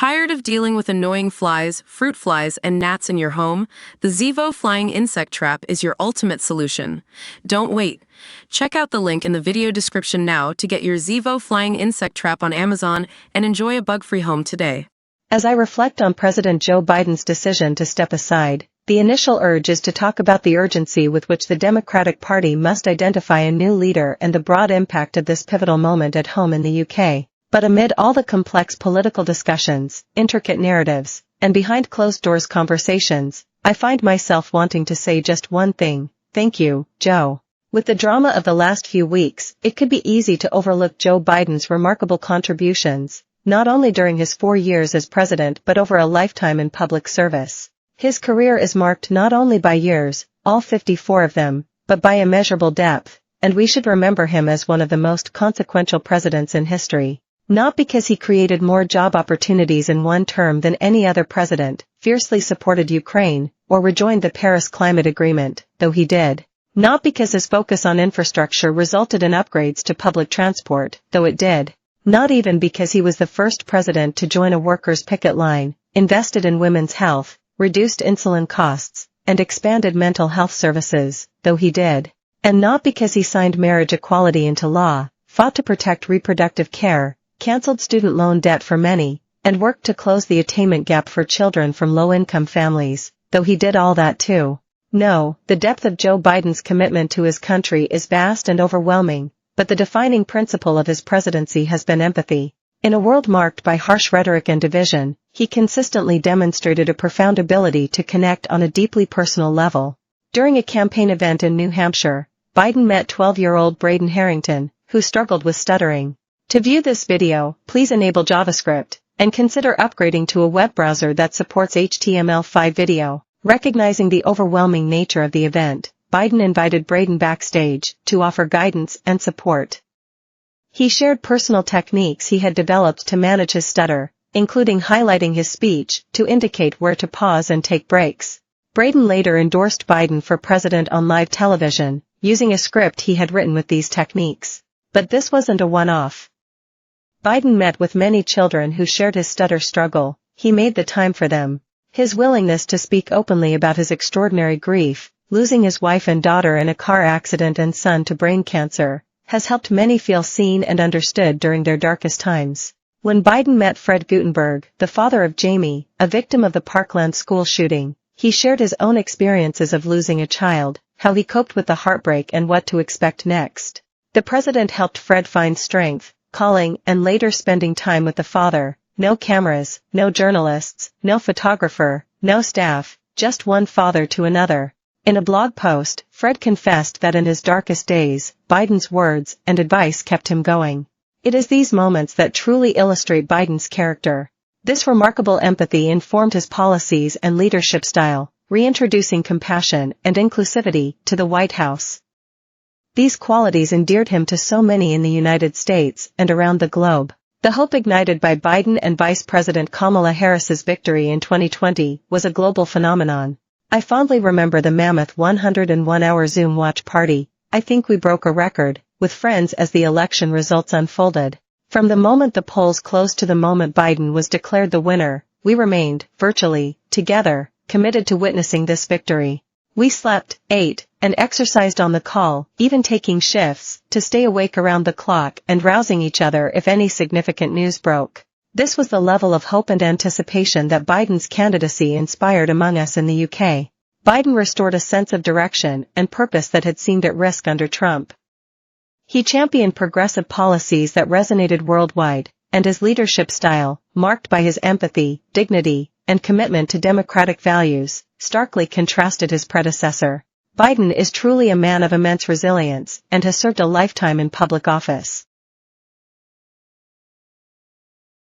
Tired of dealing with annoying flies, fruit flies, and gnats in your home? The Zevo Flying Insect Trap is your ultimate solution. Don't wait. Check out the link in the video description now to get your Zevo Flying Insect Trap on Amazon and enjoy a bug-free home today. As I reflect on President Joe Biden's decision to step aside, the initial urge is to talk about the urgency with which the Democratic Party must identify a new leader and the broad impact of this pivotal moment at home in the UK. But amid all the complex political discussions, intricate narratives, and behind closed-doors conversations, I find myself wanting to say just one thing: thank you, Joe. With the drama of the last few weeks, it could be easy to overlook Joe Biden's remarkable contributions, not only during his 4 years as president but over a lifetime in public service. His career is marked not only by years, all 54 of them, but by immeasurable depth, and we should remember him as one of the most consequential presidents in history. Not because he created more job opportunities in one term than any other president, fiercely supported Ukraine, or rejoined the Paris Climate Agreement, though he did. Not because his focus on infrastructure resulted in upgrades to public transport, though it did. Not even because he was the first president to join a workers' picket line, invested in women's health, reduced insulin costs, and expanded mental health services, though he did. And not because he signed marriage equality into law, fought to protect reproductive care, canceled student loan debt for many, and worked to close the attainment gap for children from low-income families, though he did all that too. No, the depth of Joe Biden's commitment to his country is vast and overwhelming, but the defining principle of his presidency has been empathy. In a world marked by harsh rhetoric and division, he consistently demonstrated a profound ability to connect on a deeply personal level. During a campaign event in New Hampshire, Biden met 12-year-old Braden Harrington, who struggled with stuttering. To view this video, please enable JavaScript, and consider upgrading to a web browser that supports HTML5 video. Recognizing the overwhelming nature of the event, Biden invited Braden backstage to offer guidance and support. He shared personal techniques he had developed to manage his stutter, including highlighting his speech to indicate where to pause and take breaks. Braden later endorsed Biden for president on live television, using a script he had written with these techniques. But this wasn't a one-off. Biden met with many children who shared his stutter struggle. He made the time for them. His willingness to speak openly about his extraordinary grief, losing his wife and daughter in a car accident and son to brain cancer, has helped many feel seen and understood during their darkest times. When Biden met Fred Guttenberg, the father of Jamie, a victim of the Parkland school shooting, he shared his own experiences of losing a child, how he coped with the heartbreak and what to expect next. The president helped Fred find strength, calling and later spending time with the father. No cameras, no journalists, no photographer, no staff, just one father to another. In a blog post, Fred confessed that in his darkest days, Biden's words and advice kept him going. It is these moments that truly illustrate Biden's character. This remarkable empathy informed his policies and leadership style, reintroducing compassion and inclusivity to the White House. These qualities endeared him to so many in the United States and around the globe. The hope ignited by Biden and Vice President Kamala Harris's victory in 2020 was a global phenomenon. I fondly remember the mammoth 101-hour Zoom watch party. I think we broke a record, with friends as the election results unfolded. From the moment the polls closed to the moment Biden was declared the winner, we remained, virtually, together, committed to witnessing this victory. We slept, ate, and exercised on the call, even taking shifts, to stay awake around the clock and rousing each other if any significant news broke. This was the level of hope and anticipation that Biden's candidacy inspired among us in the UK. Biden restored a sense of direction and purpose that had seemed at risk under Trump. He championed progressive policies that resonated worldwide, and his leadership style, marked by his empathy, dignity, and commitment to democratic values, starkly contrasted his predecessor. Biden is truly a man of immense resilience and has served a lifetime in public office.